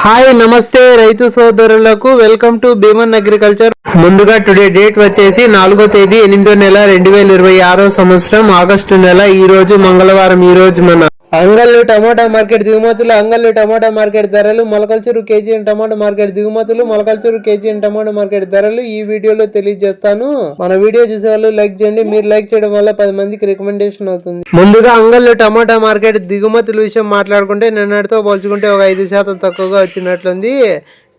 Hi నమస్తే రైతు సోదరులకు వెల్కమ్ టు భీమన్ అగ్రికల్చర్. ముందుగా టుడే డేట్ వచ్చేసి 4వ తేదీ 8వ నెల 2026 సంవత్సరం ఆగస్టు నెల. ఈ రోజు మంగళవారం. ఈ రోజు మన అంగళ్ళు టమాటా మార్కెట్ దిగుమతులు, అంగళ్ళు టమాటా మార్కెట్ ధరలు, మొలకల్చూరు కేజీ టమాటా మార్కెట్ దిగుమతులు, మొలకల్చూరు కేజీ టమాటా మార్కెట్ ధరలు ఈ వీడియోలో తెలియజేస్తాను. మన వీడియో చూసే వాళ్ళు లైక్ చేయండి. మీరు లైక్ చేయడం వల్ల 10 మందికి రికమెండేషన్ అవుతుంది. ముందుగా అంగళ్ళు టమాటా మార్కెట్ దిగుమతుల విషయం మాట్లాడుకుంటే నిన్నటితో పోల్చుకుంటే ఒక 5% తక్కువగా వచ్చినట్లుంది.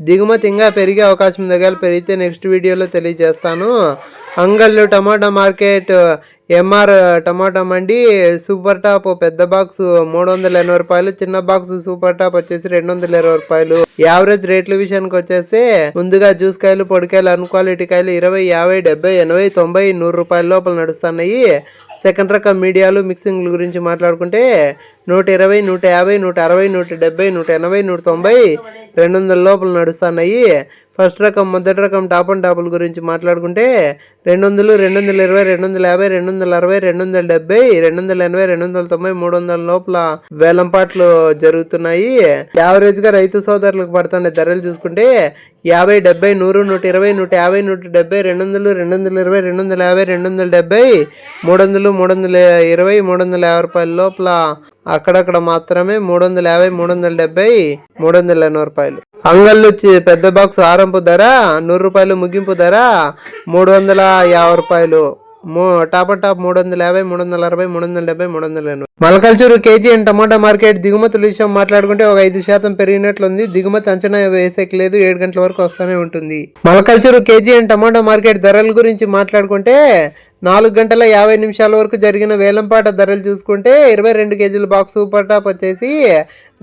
దిగుమతి ఇంకా పెరిగే అవకాశం దగ్గర పెరిగితే నెక్స్ట్ వీడియోలో తెలియజేస్తాను. అంగళ్ళు టమాటా మార్కెట్ ఎంఆర్ టమాటా మండి సూపర్ టాప్ పెద్ద బాక్స్ 380 రూపాయలు, చిన్న బాక్స్ సూపర్ టాప్ వచ్చేసి 220 రూపాయలు. యావరేజ్ రేట్ల విషయానికి వచ్చేసి ముందుగా జ్యూస్ కాయలు, పొడికాయలు, అన్ క్వాలిటీ కాయలు 20, 50, 70, 80, 90, 100 రూపాయల లోపల నడుస్తున్నాయి. సెకండ్ రకం మీడియాలు మిక్సింగ్ల గురించి మాట్లాడుకుంటే 120, 150, 160, 170, 180, 190, 200 లోపల నడుస్తున్నాయి. ఫస్ట్ రకం మొదటి రకం టాప్ అండ్ టాపుల గురించి మాట్లాడుకుంటే 200, 220, 250, 260, 270, 280, 290, 300 లోపల వేలంపాట్లు జరుగుతున్నాయి. యావరేజ్ గా రైతు సోదరులకు పడుతున్న ధరలు చూసుకుంటే 50, 70, 100, 120, 150, 170, 200, 220, 250, 270, 300, 320, 350 రూపాయల లోపల. అక్కడక్కడ మాత్రమే 350, 370, 380 రూపాయలు. అంగళ్ళు పెద్ద బాక్స్ ఆరంభ ధర 100 రూపాయలు, ముగింపు ధర 350 రూపాయలు. Top and top 350, 360, 370, 380. Malakalcheru KG tomato market దిగుమతుల విషయం మాట్లాడుకుంటే ఒక 5% పెరిగినట్లుంది. దిగుమతి అంచనా వేసేకి లేదు, 7 గంటల వరకు వస్తూనే ఉంటుంది. మలకల్చూరు కేజీ టమాటా మార్కెట్ ధరల గురించి మాట్లాడుకుంటే 4 గంటల 50 నిమిషాల వరకు జరిగిన వేలంపాట ధరలు చూసుకుంటే 22 కేజీల బాక్స్ సూపర్ టాప్ వచ్చేసి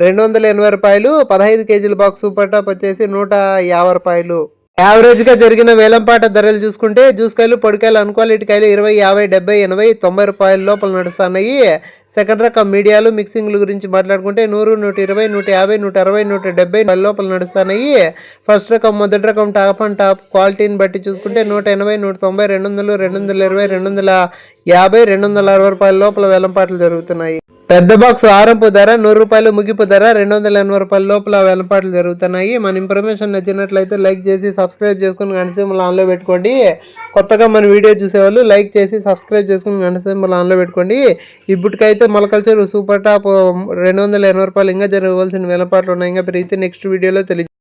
280 రూపాయలు, 15 కేజీల బాక్స్ సూపర్ టాప్ వచ్చేసి 150 రూపాయలు. యావరేజ్ గా జరిగిన వేలంపాట ధరలు చూసుకుంటే జ్యూస్ కాయలు, పొడికాయలు, అన్ క్వాలిటీ కాయలు 20, 50, 70, 80, 90 రూపాయల లోపల నడుస్తున్నాయి. సెకండ్ రకం మీడియాలు మిక్సింగ్ల గురించి మాట్లాడుకుంటే 100, 120, 150, 160, 170 లోపల నడుస్తున్నాయి. ఫస్ట్ రకం మొదటి రకం టాప్ అండ్ టాప్ క్వాలిటీని బట్టి చూసుకుంటే 180, 190, 200, 220, 250, 260 రూపాయల లోపల వేలంపాట్లు జరుగుతున్నాయి. పెద్ద బాక్స్ ఆరంభ ధర 100 రూపాయలు, ముగింపు ధర 280 రూపాయల లోపల వేలంపాట్లు జరుగుతున్నాయి. మన ఇన్ఫర్మేషన్ నచ్చినట్లయితే లైక్ చేసి సబ్స్క్రైబ్ చేసుకుని గంట సింబల్ ఆన్లో పెట్టుకోండి. కొత్తగా మన వీడియో చూసేవాళ్ళు లైక్ చేసి సబ్స్క్రైబ్ చేసుకుని గంట సింబల్ ఆన్లో పెట్టుకోండి. ఇప్పటికైతే మొలకల్చూరు సూపర్ టాప్ 280 రూపాయలు. ఇంకా జరగవలసిన వేలంపాట్లు ఉన్నాయి. ఇంకా పెరిగితే నెక్స్ట్ వీడియోలో తెలియదు.